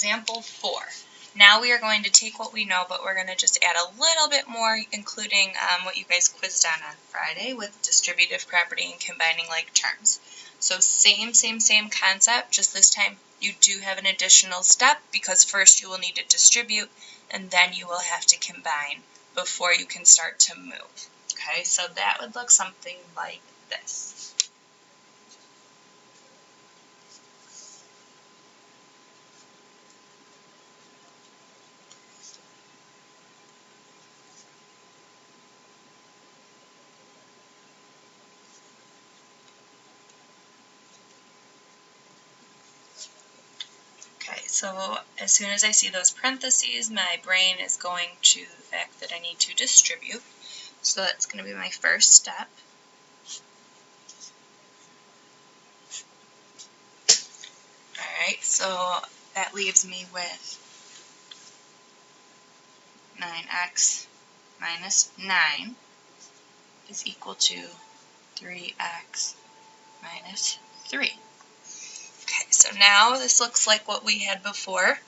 example 4. Now we are going to take what we know, but we're going to just add a little bit more, including what you guys quizzed on Friday with distributive property and combining like terms. So same concept, just this time you do have an additional step because first you will need to distribute and then you will have to combine before you can start to move. Okay, so that would look something like this. Okay, so as soon as I see those parentheses, my brain is going to the fact that I need to distribute. So that's going to be my first step. Alright, so that leaves me with 9x minus 9 is equal to 3x minus 3. Okay, so now this looks like what we had before.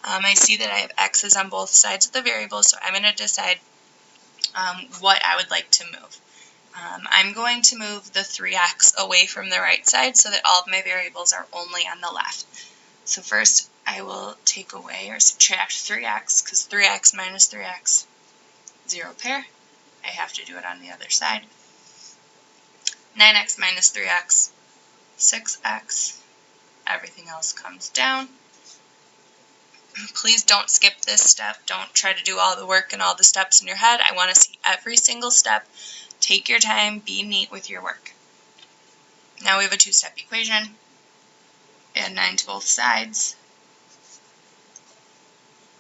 I see that I have x's on both sides of the variable, so I'm going to decide what I would like to move. I'm going to move the 3x away from the right side so that all of my variables are only on the left. So first I will take away or subtract 3x, because 3x minus 3x, 0 pair. I have to do it on the other side. 9x minus 3x, 6x. Everything else comes down. Please don't skip this step. Don't try to do all the work and all the steps in your head. I want to see every single step. Take your time. Be neat with your work. Now we have a two-step equation. Add 9 to both sides.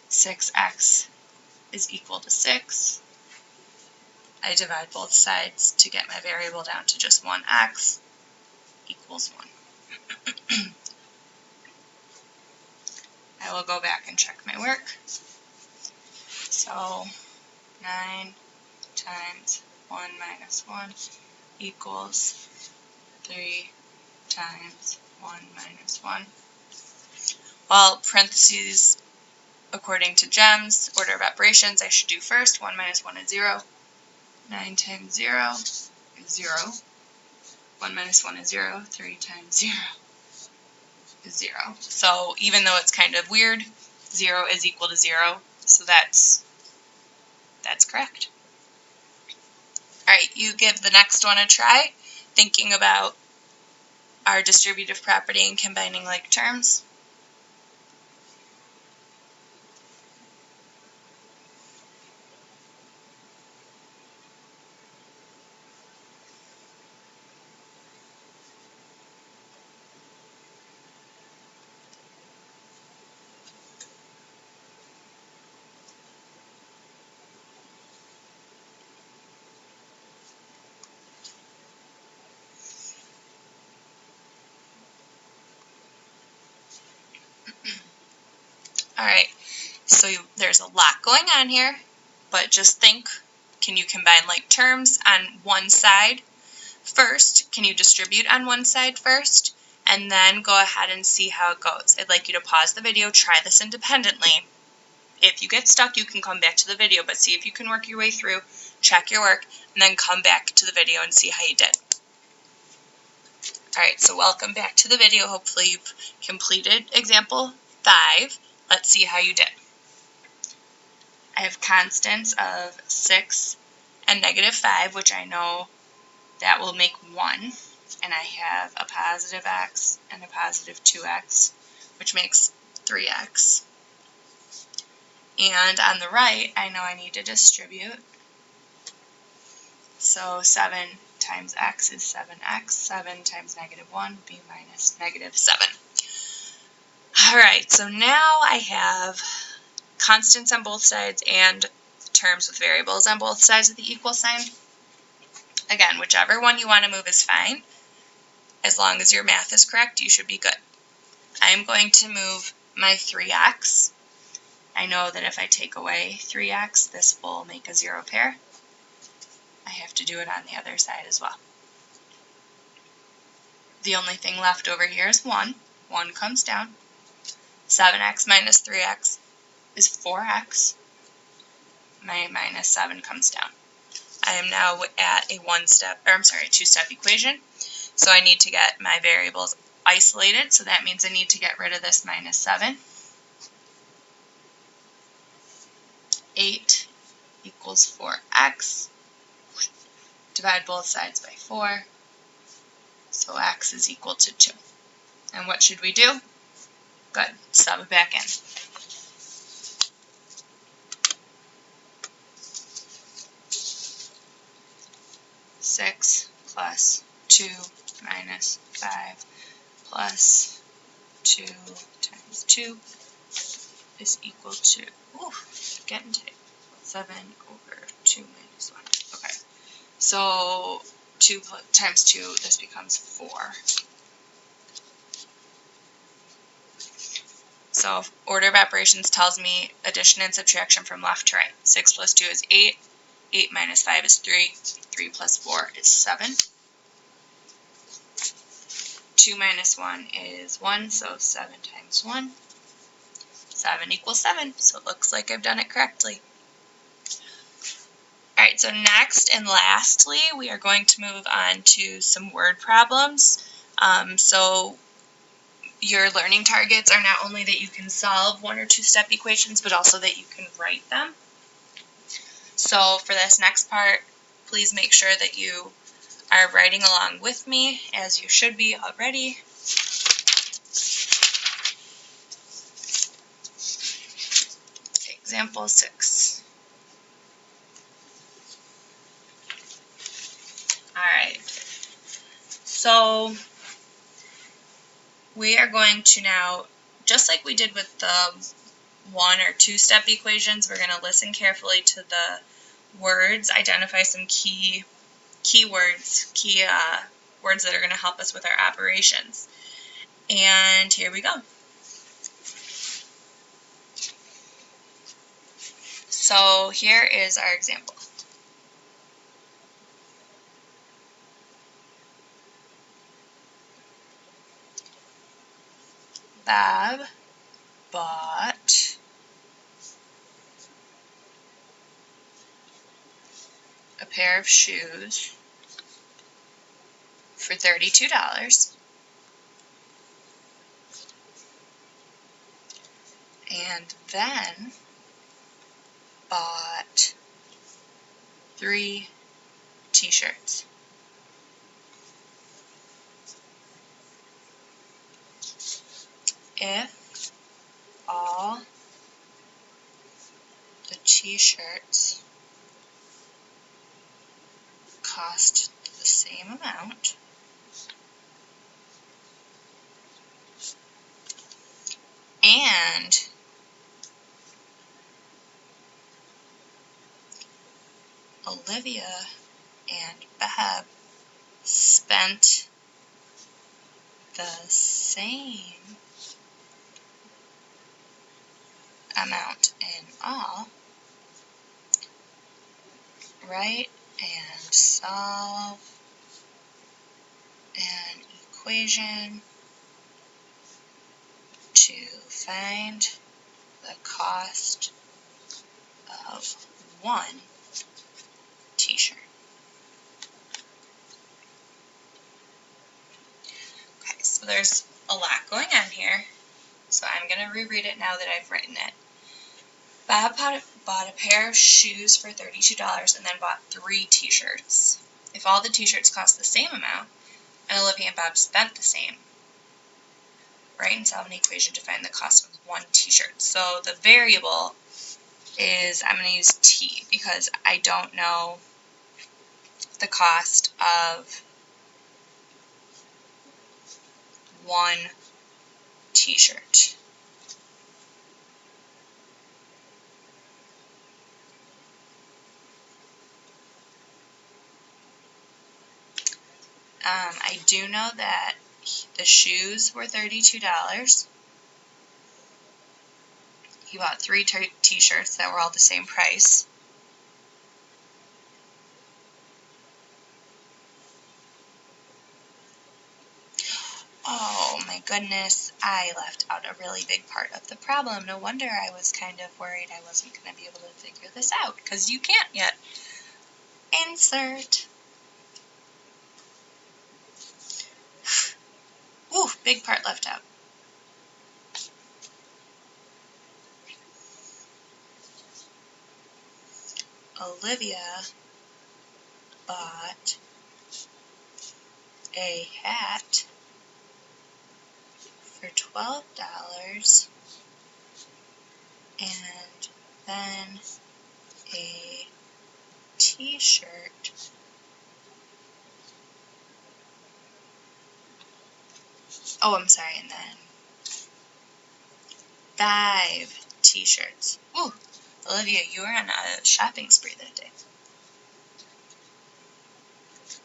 6x is equal to 6. I divide both sides to get my variable down to just 1x equals 1. I will go back and check my work. So 9 times 1 minus 1 equals 3 times 1 minus 1. Well, parentheses, according to GEMS, order of operations, I should do first. 1 minus 1 is 0. 9 times 0 is 0. 1 minus 1 is 0. 3 times 0 is 0. So even though it's kind of weird, 0 is equal to 0. So that's correct. Alright, you give the next one a try, thinking about our distributive property and combining like terms. Alright, so there's a lot going on here, but just think, can you combine like terms on one side first? Can you distribute on one side first? And then go ahead and see how it goes. I'd like you to pause the video, try this independently. If you get stuck, you can come back to the video, but see if you can work your way through, check your work, and then come back to the video and see how you did. Alright, so welcome back to the video. Hopefully you've completed example 5. Let's see how you did. I have constants of 6 and negative 5, which I know that will make 1. And I have a positive x and a positive 2x, which makes 3x. And on the right, I know I need to distribute. So 7 times x is 7x. 7 times negative 1 would be minus negative 7. Alright, so now I have constants on both sides and terms with variables on both sides of the equal sign. Again, whichever one you want to move is fine. As long as your math is correct, you should be good. I'm going to move my 3x. I know that if I take away 3x, this will make a 0 pair. I have to do it on the other side as well. The only thing left over here is 1. 1 comes down. 7x minus 3x is 4x. My minus 7 comes down. I am now at a two-step equation. So I need to get my variables isolated. So that means I need to get rid of this minus 7. 8 equals 4x. Divide both sides by 4. So x is equal to 2. And what should we do? Good. Sub it back in. 6 plus 2 minus 5 plus 2 times 2 is equal to, getting tight, 7 over 2 minus 1. Okay, so 2 times 2, this becomes 4. So order of operations tells me addition and subtraction from left to right. 6 plus 2 is 8. 8 minus 5 is 3. 3 plus 4 is 7. 2 minus 1 is 1, so 7 times 1. 7 equals 7, so it looks like I've done it correctly. Alright, so next and lastly, we are going to move on to some word problems. So your learning targets are not only that you can solve one or two-step equations, but also that you can write them. So for this next part, please make sure that you are writing along with me, as you should be already. Example 6. Alright, so we are going to now, just like we did with the one or two-step equations, we're going to listen carefully to the words, identify some key words that are going to help us with our operations. And here we go. So here is our example. Bob bought a pair of shoes for $32 and then bought 3 t-shirts. If all the t-shirts cost the same amount, and Olivia and Bob spent the same amount in all, write and solve an equation to find the cost of one t-shirt. Okay, so there's a lot going on here, so I'm going to reread it now that I've written it. Bob bought a pair of shoes for $32 and then bought 3 t-shirts. If all the t-shirts cost the same amount, and Olivia and Bob spent the same, write and solve an equation to find the cost of one t-shirt. So the variable is, I'm going to use t because I don't know the cost of one t-shirt. I do know that the shoes were $32. He bought 3 t-shirts that were all the same price. Oh my my goodness, I left out a really big part of the problem. No wonder I was kind of worried I wasn't going to be able to figure this out, because you can't yet. Insert. Ooh, big part left out. Olivia bought a hat for $12 and then a t-shirt and then 5 t-shirts. Ooh, Olivia, you were on a shopping spree that day.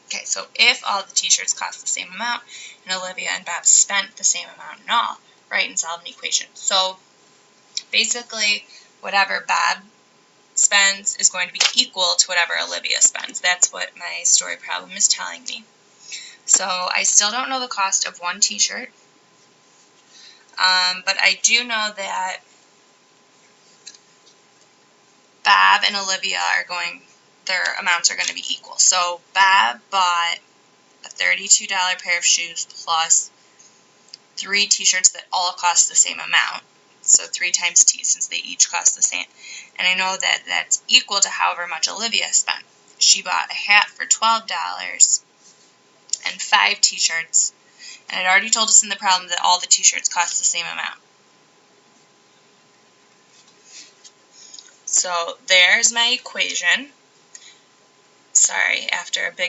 Okay, so if all the t-shirts cost the same amount, and Olivia and Bob spent the same amount in all, write and solve an equation. So basically, whatever Bob spends is going to be equal to whatever Olivia spends. That's what my story problem is telling me. So I still don't know the cost of one t-shirt, but I do know that Bob and Olivia their amounts are going to be equal. So Bob bought a $32 pair of shoes plus 3 t-shirts that all cost the same amount. So 3 times T, since they each cost the same. And I know that that's equal to however much Olivia spent. She bought a hat for $12 and 5 t-shirts. And it already told us in the problem that all the t-shirts cost the same amount. So there's my equation. Sorry, after a big